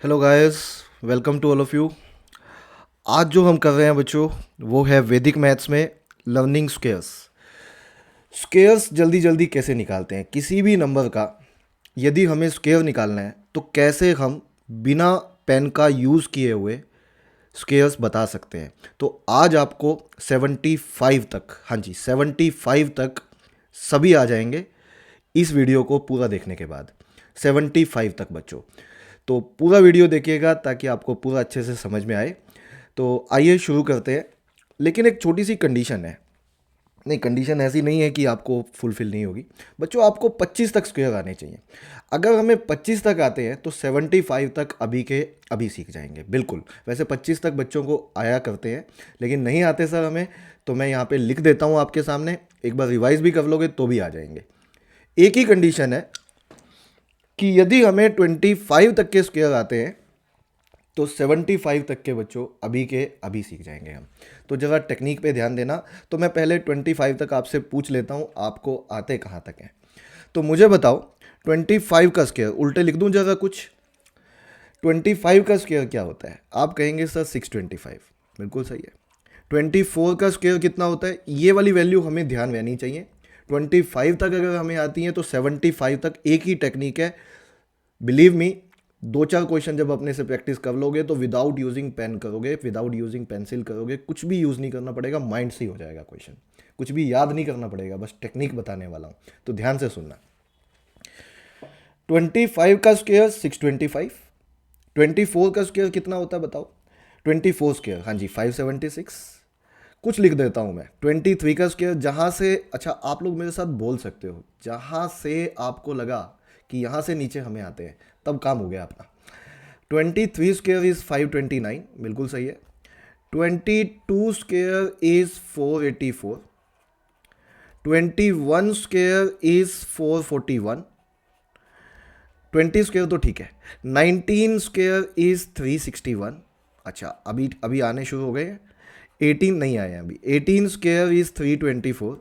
Hello guys, welcome to all of you. आज जो हम कर रहे हैं बच्चों, वो है वैदिक मैथ्स में लर्निंग स्क्वेयर्स। स्क्वेयर्स जल्दी जल्दी कैसे निकालते हैं किसी भी नंबर का। यदि हमें स्क्वेयर निकालना है तो कैसे हम बिना पेन का यूज़ किए हुए स्क्वेयर्स बता सकते हैं। तो आज आपको 75 तक, हाँ जी 75 तक सभी आ जाएंगे इस वीडियो को पूरा देखने के बाद। 75 तक बच्चों, तो पूरा वीडियो देखिएगा ताकि आपको पूरा अच्छे से समझ में आए। तो आइए शुरू करते हैं। लेकिन एक छोटी सी कंडीशन है। नहीं, कंडीशन ऐसी नहीं है कि आपको फुलफिल नहीं होगी। बच्चों, आपको 25 तक स्क्वायर आने चाहिए। अगर हमें 25 तक आते हैं तो 75 तक अभी के अभी सीख जाएंगे। बिल्कुल, वैसे 25 तक बच्चों को आया करते हैं, लेकिन नहीं आते सर हमें, तो मैं यहाँ पे लिख देता हूँ आपके सामने। एक बार रिवाइज भी कर लोगे तो भी आ जाएंगे। एक ही कंडीशन है कि यदि हमें 25 तक के स्क्वायर आते हैं तो 75 तक के बच्चों अभी के अभी सीख जाएंगे हम। तो ज़रा टेक्निक पे ध्यान देना। तो मैं पहले 25 तक आपसे पूछ लेता हूँ, आपको आते कहाँ तक हैं। तो मुझे बताओ, 25 का स्क्वायर उल्टे लिख दूँ ज़रा कुछ। 25 का स्क्वायर क्या होता है? आप कहेंगे सर 625। बिल्कुल सही है। 24 का स्क्वायर कितना होता है? ये वाली वैल्यू हमें ध्यान में आनी चाहिए। 25 तक अगर हमें आती है तो 75 तक एक ही टेक्निक है। बिलीव मी, दो चार क्वेश्चन जब अपने से प्रैक्टिस कर लोगे तो विदाउट यूजिंग पेन करोगे, विदाउट यूजिंग पेंसिल करोगे, कुछ भी यूज़ नहीं करना पड़ेगा, माइंड से ही हो जाएगा क्वेश्चन। कुछ भी याद नहीं करना पड़ेगा, बस टेक्निक बताने वाला हूँ, तो ध्यान से सुनना। 25 का स्क्वायर 625। 24 का स्क्वायर कितना होता है बताओ? 24 स्क्वायर, हाँ जी 576। कुछ लिख देता हूँ मैं। 23 का स्क्वायर, जहाँ से, अच्छा आप लोग मेरे साथ बोल सकते हो, जहाँ से आपको लगा कि यहाँ से नीचे हमें आते हैं तब काम हो गया अपना। 23 स्क्वायर इज़ 529, बिल्कुल सही है। 22 square is 484। 21 square is 441। 20 square तो ठीक है। 19 स्क्वायर इज़ 361। अच्छा, अभी अभी आने शुरू हो गए। 18 नहीं आए हैं अभी। 18 स्क्वायर इज़ 324।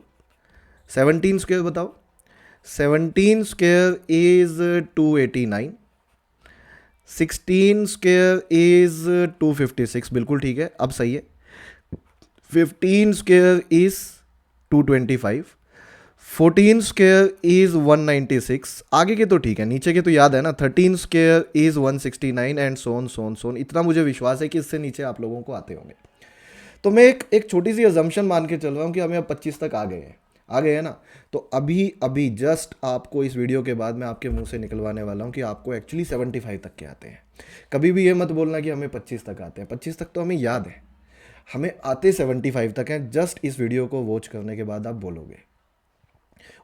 17 स्क्वायर बताओ। 17 स्क्वायर इज़ 289। 16 स्क्वायर इज़ 256, बिल्कुल ठीक है, अब सही है। 15 स्क्वायर इज़ 225। 14 square is 196। आगे के तो ठीक है, नीचे के तो याद है ना। 13 स्क्वायर इज़ 169 एंड सोन सोन सोन। इतना मुझे विश्वास है कि इससे नीचे आप लोगों को आते होंगे। तो मैं एक छोटी सी अजम्पशन मान के चल रहा हूँ कि हमें अब 25 तक आ गए हैं। आ गए हैं ना? तो अभी अभी जस्ट आपको इस वीडियो के बाद मैं आपके मुंह से निकलवाने वाला हूँ कि आपको एक्चुअली 75 तक के आते हैं। कभी भी ये मत बोलना कि हमें 25 तक आते हैं। 25 तक तो हमें याद है, हमें आते 75 तक हैं। जस्ट इस वीडियो को वॉच करने के बाद आप बोलोगे,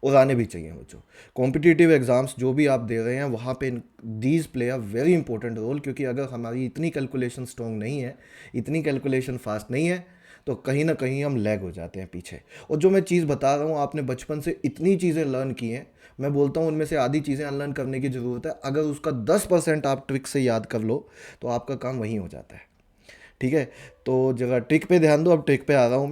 और आने भी चाहिए बच्चों। कॉम्पिटिटिव एग्जाम्स जो भी आप दे रहे हैं वहाँ पे these play a very important role, क्योंकि अगर हमारी इतनी कैलकुलेशन स्ट्रॉन्ग नहीं है, इतनी कैलकुलेशन फास्ट नहीं है, तो कहीं ना कहीं हम लैग हो जाते हैं पीछे। और जो मैं चीज़ बता रहा हूँ, आपने बचपन से इतनी चीज़ें लर्न की हैं, मैं बोलता हूँ उनमें से आधी चीज़ें अनलर्न करने की ज़रूरत है। अगर उसका 10% आप ट्रिक से याद कर लो तो आपका काम वहीं हो जाता है। ठीक है, तो जगह ट्रिक पे ध्यान दो। अब ट्रिक पे आ रहा हूँ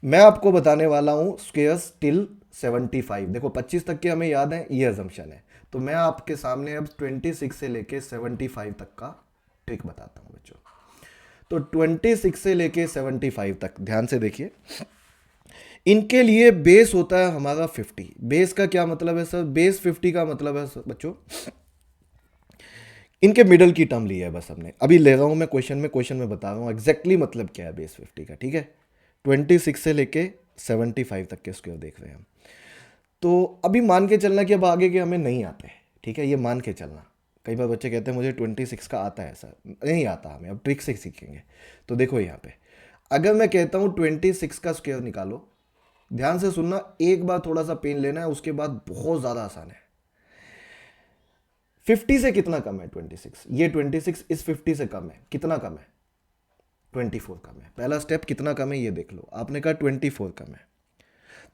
मैं आपको बताने वाला हूँ स्क्वेयर्स टिल 75। देखो 25 तक के हमें याद है, ये अजम्पशन है। तो मैं आपके सामने अब 26 से लेके 75 तक का ट्रिक बताता हूँ बच्चों। तो 26 से लेके 75 तक ध्यान से देखिए। इनके लिए बेस होता है हमारा 50। बेस का क्या मतलब है सर? बेस 50 का मतलब है बच्चों, इनके मिडल की टर्म ली है बस हमने। अभी ले रहा हूं मैं क्वेश्चन में बता रहा हूं एग्जैक्टली मतलब क्या है बेस 50 का। ठीक है, 26 से लेके 75 तक के स्क्वायर देख रहे हैं हम। तो अभी मान के चलना कि अब आगे के हमें नहीं आते। ठीक है, ये मान के चलना। कई बार बच्चे कहते हैं मुझे 26 का आता है सर, नहीं आता हमें, अब ट्रिक से सीखेंगे। तो देखो यहाँ पे, अगर मैं कहता हूँ 26 का स्क्वायर निकालो, ध्यान से सुनना, एक बार थोड़ा सा पेन लेना है, उसके बाद बहुत ज़्यादा आसान है। 50 से कितना कम है 26? ये 26 इस 50 से कम है। कितना कम है? 24 कम है। पहला स्टेप कितना कम है ये देख लो। आपने कहा 24 कम है।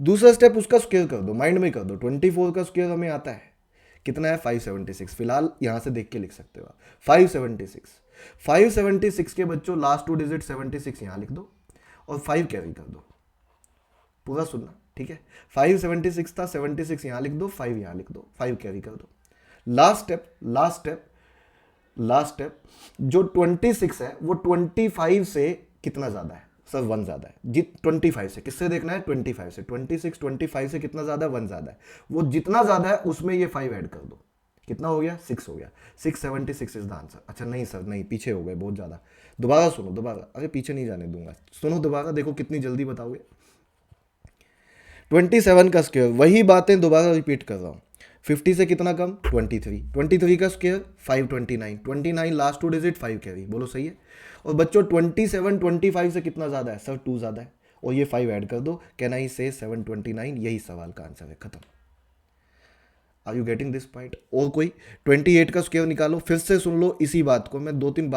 दूसरा स्टेप उसका स्क्वायर कर दो, माइंड में कर दो। 24 का स्क्वायर हमें आता है कितना है? 576। फिलहाल यहां से देख के लिख सकते हो आप 576। 576 के बच्चों लास्ट टू डिजिट 76 यहां लिख दो और 5 कैरी कर दो। पूरा सुनना, ठीक है? 576 था, 76 यहां लिख दो, 5 यहां लिख दो, 5 कैरी कर दो। लास्ट स्टेप लास्ट स्टेप, जो 26 है वो 25 से कितना ज़्यादा है? सर 1 ज़्यादा है जी। 25 से, किससे देखना है? 25 से। 25 से कितना ज़्यादा है? 1 ज़्यादा है। वो जितना ज़्यादा है उसमें ये 5 ऐड कर दो, कितना हो गया? 6 हो गया। 676 इज द आंसर। अच्छा नहीं सर, नहीं, पीछे हो गए बहुत ज़्यादा। दोबारा सुनो, दोबारा, अरे पीछे नहीं जाने दूंगा, सुनो दोबारा, देखो कितनी जल्दी बताओगे। 27 का स्क्वायर, वही बातें दोबारा रिपीट कर रहा हूँ। 50 से कितना कम? 23। 23 का स्क्वायर 529। 29 लास्ट 2 डिजिट 5 कैरी, बोलो सही है। और बच्चों 27 25 से कितना ज़्यादा है? सर 2 ज़्यादा है, और ये 5 ऐड कर दो, कैन आई से 729, यही सवाल का आंसर है, खत्म। Are you getting this point? और कोई? 28 का स्क्वायर निकालो, फिर से सुन लो इसी बात को, मैं दो तीन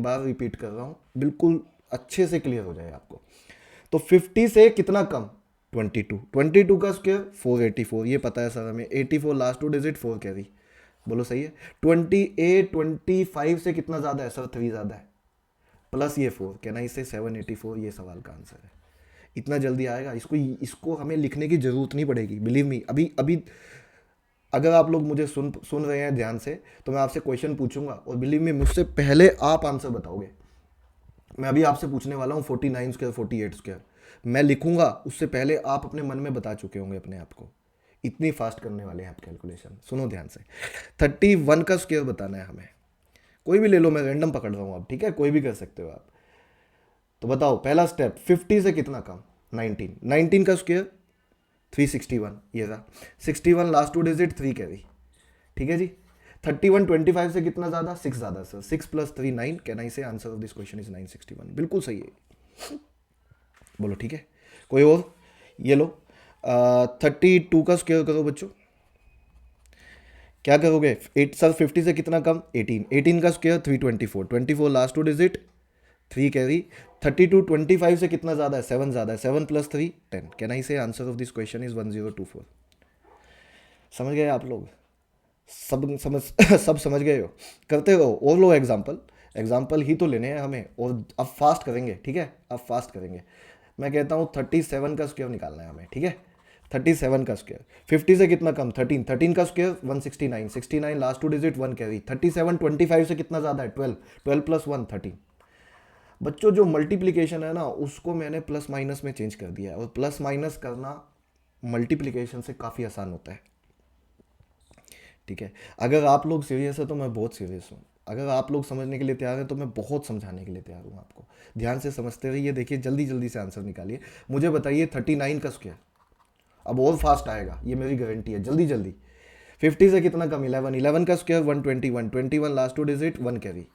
बार रिपीट कर रहा हूँ, बिल्कुल अच्छे से क्लियर हो जाए आपको। तो 50 से कितना कम? 22। 22 का स्क्वायर 484, ये पता है सर हमें। 84 लास्ट 2 डिजिट 4 कैरी, बोलो सही है। 28 25 से कितना ज़्यादा है? सर 3 ज़्यादा है, प्लस ये 4, कहना इससे 784, ये सवाल का आंसर है। इतना जल्दी आएगा, इसको इसको हमें लिखने की जरूरत नहीं पड़ेगी, बिलीव मी। अभी अभी अगर आप लोग मुझे सुन रहे हैं ध्यान से, तो मैं आपसे क्वेश्चन पूछूंगा, और बिलीव मी मुझसे पहले आप आंसर बताओगे। मैं अभी आपसे पूछने वाला हूँ 49 स्क्वायर 48 स्क्वायर, मैं लिखूंगा उससे पहले आप अपने मन में बता चुके होंगे अपने आप को। इतनी फास्ट करने वाले हैं आप कैलकुलेशन। सुनो ध्यान से, 31 का स्क्वायर बताना है हमें। कोई भी ले लो, मैं रैंडम पकड़ रहा हूँ अब, ठीक है, कोई भी कर सकते हो आप। तो बताओ पहला स्टेप, 50 से कितना कम? 19। 19 का स्क्वायर 361, ये रहा। 61 लास्ट 2 डिजिट 3 कैरी, ठीक है जी। 31 25 से कितना ज़्यादा? 6 ज़्यादा sir. 6 + 3 9, can I say answer of this question is 961, बिल्कुल सही है, बोलो ठीक है। कोई और? ये लो, 32 का स्क्वायर करो बच्चों, क्या करोगे? 8 सर 50 से कितना कम? 18। 18 का स्क्वायर 324। 24 last 2 digit 3 carry. 32 25 से कितना ज़्यादा है? 7 ज़्यादा है। 7 + 3 10, can I say answer of this question is 1024। समझ गए आप लोग? सब समझ गए हो? करते रहो, और लो एग्जाम्पल, एग्जाम्पल ही तो लेने हैं हमें, और अब फास्ट करेंगे, ठीक है, अब फास्ट करेंगे। मैं कहता हूँ 37 का स्क्वायर निकालना है हमें, ठीक है। 37 का स्क्वायर, 50 से कितना कम? 13। 13 का स्क्वायर 169। 69 last 2 digit 1 carry. 37 25 से कितना ज़्यादा है? 12। 12 + 1 13। बच्चों जो मल्टीप्लिकेशन है ना, उसको मैंने प्लस माइनस में चेंज कर दिया है, और प्लस माइनस करना मल्टीप्लिकेशन से काफ़ी आसान होता है, ठीक है। अगर आप लोग सीरियस है तो मैं बहुत सीरियस हूँ, अगर आप लोग समझने के लिए तैयार हैं तो मैं बहुत समझाने के लिए तैयार हूँ आपको। ध्यान से समझते रहिए, देखिए जल्दी जल्दी से आंसर निकालिए। मुझे बताइए 39 का स्क्वायर, अब और फास्ट आएगा, ये मेरी गारंटी है, जल्दी जल्दी। 50 से कितना कम? 11। 11 का स्क्वायर 121। 21 last 2 digit 1 carry.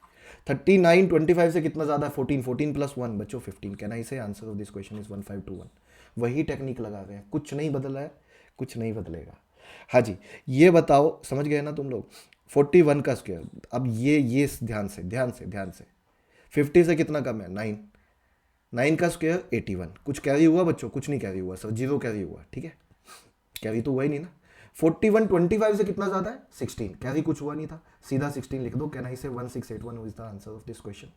39 25 से कितना ज़्यादा है? 14। 14 + 1 बच्चों 15, can I say answer of this question is 1521। वही टेक्निक लगा रहे हैं, कुछ नहीं बदला है, कुछ नहीं बदलेगा। हाँ जी, ये बताओ, समझ गए ना तुम लोग? 41 का स्क्वायर, अब ये ध्यान से ध्यान से ध्यान से, 50 से कितना कम है? 9। 9 का स्क्वायर 81। कुछ कैरी हुआ बच्चों? कुछ नहीं कैरी हुआ सर, 0 कैरी हुआ, ठीक है, कैरी तो हुआ ही नहीं ना। 41 25 से कितना ज़्यादा है? 16, कैरी कुछ हुआ नहीं था, सीधा 16 लिख दो, कैन आई से 1681 is the answer of this question.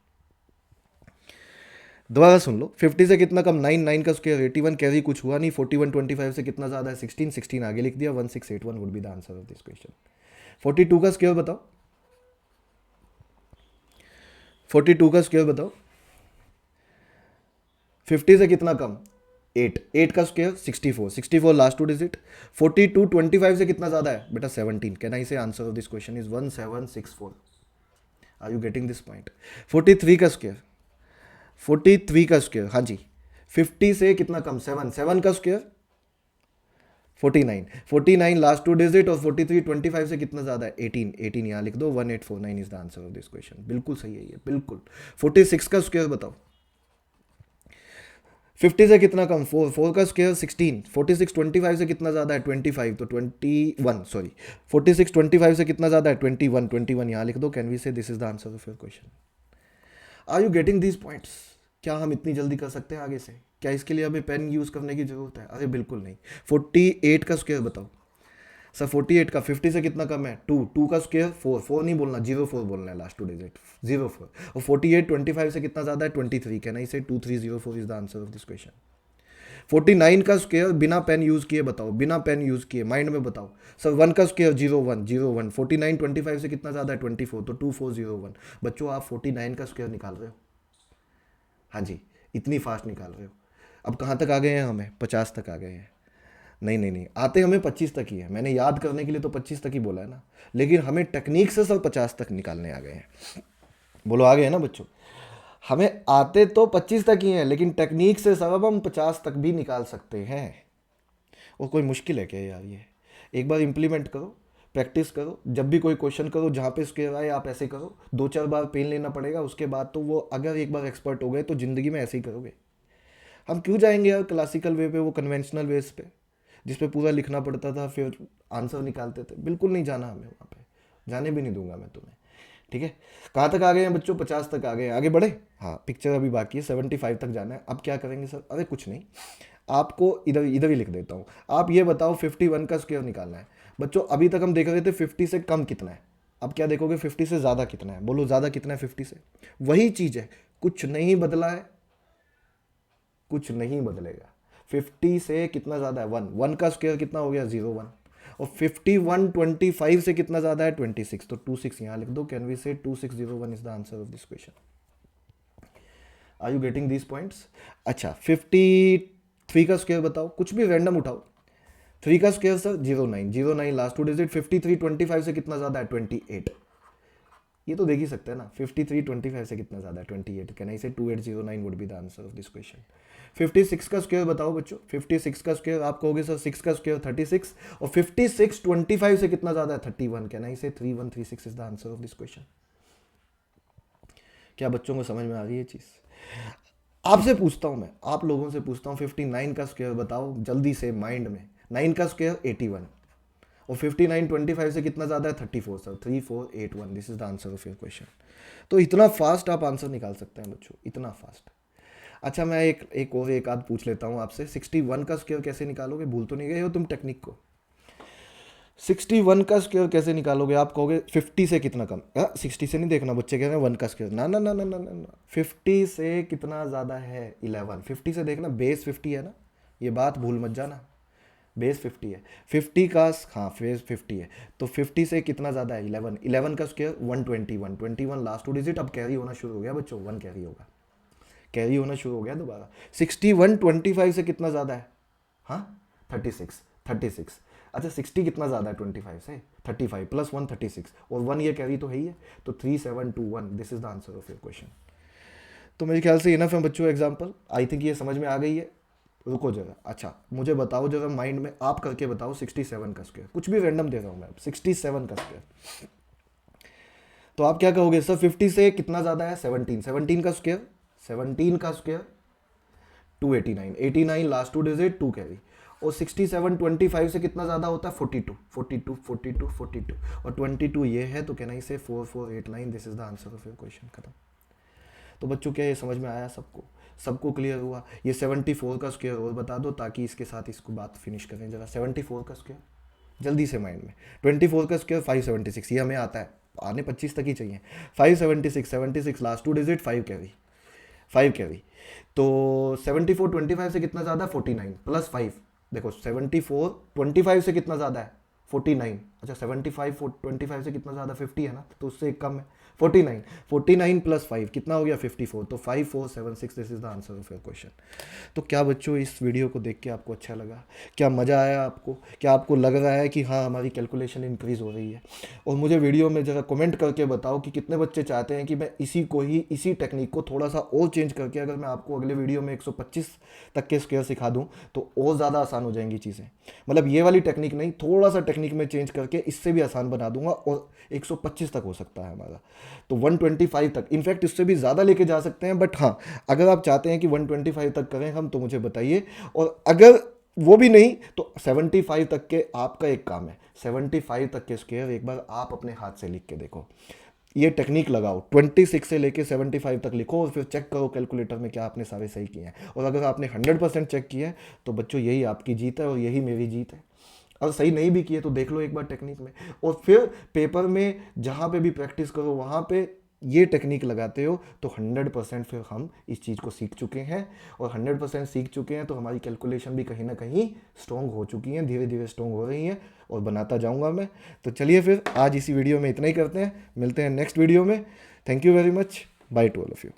दोबारा सुन लो, 50 से कितना कम? 9। 9 का स्क्वायर 81, कैरी कुछ हुआ नहीं। 41 25 से कितना ज़्यादा है? 16। 16 आगे लिख दिया, 1681 would be the answer of this question. 42 का स्क्वायर बताओ, 42 का स्क्वायर बताओ। 50 से कितना कम? 8। 8 का स्क्वायर 64। 64 last 2 digit. 42 25 से कितना ज़्यादा है बेटा? 17, can I say answer of this question is 1764। Are you getting this point? 43 का स्क्वायर, 43 का स्क्वायर, हाँ जी, 50 से कितना कम? 7। 7 का स्क्वायर 49। 49 लास्ट 2 डिजिट, और 43 25 से कितना ज़्यादा है? 18। 18 यहाँ लिख दो, 1849 is the answer of this question, बिल्कुल सही है ये, बिल्कुल। 46 का स्क्वायर बताओ, 50 से कितना कम? 4। 4 का स्क्वायर 16। 46 25 से कितना ज़्यादा है? 25, तो 21 सॉरी, 46 25 से कितना ज़्यादा है? 21। 21 यहाँ लिख दो, can we say this is the answer of your question. Are you getting these points? क्या हम इतनी जल्दी कर सकते हैं आगे से? क्या इसके लिए हमें पेन यूज़ करने की ज़रूरत है? अरे बिल्कुल नहीं। 48 का स्क्वायर बताओ सर, 48 का 50 से कितना कम है? 2। 2 का स्क्वायर 4। 4 नहीं बोलना, 04 बोलना है, लास्ट 2 डिजिट 04। और 48 25 से कितना ज़्यादा है? 23, कैन आई से 2304 is the answer of this question. 49 का स्क्वायर बिना पेन यूज़ किए बताओ, बिना पेन यूज़ किए माइंड में बताओ। सर 1 का स्क्वायर 01 01, 49 25 से कितना ज़्यादा है 24, तो 2401। बच्चों आप 49 का स्क्वायर निकाल रहे हो, हाँ जी, इतनी फास्ट निकाल रहे हो। अब कहाँ तक आ गए हैं, हमें 50 तक आ गए हैं। नहीं नहीं नहीं, आते हमें 25 तक ही है, मैंने याद करने के लिए तो 25 तक ही बोला है ना, लेकिन हमें टेक्निक से सर 50 तक निकालने आ गए हैं। बोलो आ गए हैं ना बच्चों। हमें आते तो 25 तक ही हैं, लेकिन टेक्निक से सब हम 50 तक भी निकाल सकते हैं। और कोई मुश्किल है क्या यार ये? एक बार इम्प्लीमेंट करो, प्रैक्टिस करो, जब भी कोई क्वेश्चन करो जहाँ पे स्क्वायर आए आप ऐसे करो, 2-4 बार पेन लेना पड़ेगा, उसके बाद तो वो अगर एक बार एक्सपर्ट हो गए तो ज़िंदगी में ऐसे ही करोगे। हम क्यों जाएंगे यार क्लासिकल वे पे, वो कन्वेंशनल वेज पे जिस पे पूरा लिखना पड़ता था फिर आंसर निकालते थे? बिल्कुल नहीं जाना हमें वहाँ पे, जाने भी नहीं दूंगा मैं तुम्हें। ठीक है, कहाँ तक आ गए हैं बच्चों? 50 तक आ गए, आगे बढ़े। हाँ, पिक्चर अभी बाकी है, 75 तक जाना है। अब क्या करेंगे सर? अरे कुछ नहीं, आपको इधर इधर ही लिख देता हूँ। आप ये बताओ 51 का स्क्वायर निकालना है। बच्चों अभी तक हम देख रहे थे 50 से कम कितना है, अब क्या देखोगे 50 से ज़्यादा कितना है? बोलो ज़्यादा कितना है 50 से? वही चीज़ है, कुछ नहीं बदला है, कुछ नहीं बदलेगा। 50 से कितना ज़्यादा है? 1, 1 का स्क्वायर कितना हो गया? 01। और 51 25 से कितना ज़्यादा है? 26, तो 26 यहाँ लिख दो। Can we say 2601 is the answer of this question. Are you getting these points? अच्छा, 53 का स्क्वायर बताओ, कुछ भी रैंडम उठाओ। 3 का स्क्वायर सर 09, 09 लास्ट 2 डिजिट। 53 25 से कितना ज़्यादा है? 28। ये तो देख ही सकते हैं ना, 53 25 से कितना ज़्यादा है? 28। कैन आई से 2809 would be the answer of this question. 56 का स्क्वायर बताओ बच्चों। 56 का स्क्वायर आप कहोगे सर 6 का स्क्वायर 36, और 56 25 से कितना ज़्यादा है? 31। कैन आई से 3136 is the answer of this question. क्या बच्चों को समझ में आ रही है चीज़? आपसे पूछता हूँ मैं, आप लोगों से पूछता हूँ, 59 का स्क्वायर बताओ जल्दी से माइंड में। 9 का स्क्वायर 81, और 59 25 से कितना ज़्यादा है? 34 sir, 3481। This is the answer of your question. तो इतना फास्ट आप आंसर निकाल सकते हैं बच्चों, इतना फास्ट। अच्छा, मैं एक आध पूछ लेता हूँ आपसे। 61 का स्क्वायर कैसे निकालोगे? भूल तो नहीं गए हो तुम टेक्निक को? 61 का स्क्वायर कैसे निकालोगे? आप कहोगे 50 से कितना कम? 60 से नहीं देखना, बच्चे कह रहे हैं 1 का स्क्वायर। ना ना ना ना ना ना ना, 50 से कितना ज़्यादा है? 11। 50 से देखना, बेस 50 है ना, ये बात भूल मत जाना, बेस 50 है। 50 का, हाँ बेस 50 है, तो 50 से कितना ज़्यादा है? 11। 11 का स्क्वायर 121, 21 लास्ट 2 डिजिट। अब कैरी होना शुरू हो गया बच्चों, 1 कैरी होगा, कैरी होना शुरू हो गया दोबारा। 61 25 से कितना ज़्यादा है? हाँ 36, 36। अच्छा 60 कितना ज़्यादा है 25 से? 35 प्लस 1 36, और 1 ये कैरी तो है ही है, तो 3721। This is the answer of your question. तो मेरे ख्याल से इनफ है बच्चों एग्जाम्पल, आई थिंक ये समझ में आ गई है। रुको जरा, अच्छा मुझे बताओ जरा माइंड में आप करके बताओ 67 का स्क्वायर, कुछ भी रैंडम दे रहा हूँ मैं, 67 का स्क्वायर। तो आप क्या कहोगे सर? 50 से कितना ज़्यादा है? 17। 17 का स्क्वायर, 17 का स्क्वायर 289, 89 लास्ट 2 डिजिट 2 कैरी। और 67 25 से कितना ज़्यादा होता है? 42, 42 42 42, और 22 ये है, तो कहना इसे 4489। This is the answer of your question. खत्म। तो बच्चों क्या ये समझ में आया सबको? सबको क्लियर हुआ? ये 74 का स्क्वायर और बता दो ताकि इसके साथ इसको बात फिनिश करें जरा। 74 का स्क्वायर जल्दी से माइंड में। 24 का स्क्वायर 576, ये हमें आता है, आने 25 तक ही चाहिए। 576, 76 लास्ट 2 डिजिट 5 कैरी, 5 कैरी। तो 74 25 से कितना ज़्यादा? 49 प्लस 5। देखो 74 25 से कितना ज़्यादा है? 49। अच्छा 75 25 से कितना ज़्यादा? 50 है ना, तो उससे एक कम है 49। 49 प्लस 5 कितना हो गया? 54। तो 5476 this is the answer of your question. तो क्या बच्चों इस वीडियो को देख के आपको अच्छा लगा? क्या मज़ा आया आपको? क्या आपको लग रहा है कि हाँ हमारी कैलकुलेशन इंक्रीज़ हो रही है? और मुझे वीडियो में ज़रा कमेंट करके बताओ कि कितने बच्चे चाहते हैं कि मैं इसी टेक्निक को थोड़ा सा और चेंज करके अगर मैं आपको अगले वीडियो में 125 तक के स्क्वायर सिखा दूँ तो और ज़्यादा आसान हो जाएंगी चीज़ें। मतलब ये वाली टेक्निक नहीं, थोड़ा सा टेक्निक में चेंज करके इससे भी आसान बना दूंगा, और 125 तक हो सकता है हमारा, तो 125 तक, इनफैक्ट इससे भी ज़्यादा लेके जा सकते हैं। बट हाँ, अगर आप चाहते हैं कि 125 तक करें हम तो मुझे बताइए, और अगर वो भी नहीं तो 75 तक के आपका एक काम है, 75 तक के स्क्वायर एक बार आप अपने हाथ से लिख के देखो, ये टेक्निक लगाओ, 26 से लेके 75 तक लिखो, और फिर चेक करो कैलकुलेटर में क्या आपने सारे सही किए हैं। और अगर आपने 100% चेक किया है तो बच्चों यही आपकी जीत है और यही मेरी जीत है। और सही नहीं भी किए तो देख लो एक बार टेक्निक में, और फिर पेपर में जहाँ पे भी प्रैक्टिस करो वहाँ पे ये टेक्निक लगाते हो तो 100% फिर हम इस चीज़ को सीख चुके हैं, और 100% सीख चुके हैं तो हमारी कैलकुलेशन भी कहीं ना कहीं स्ट्रॉन्ग हो चुकी हैं, धीरे धीरे स्ट्रॉन्ग हो रही हैं, और बनाता जाऊंगा मैं। तो चलिए फिर आज इसी वीडियो में इतना ही करते हैं, मिलते हैं नेक्स्ट वीडियो में। Thank you very much, by two all of you.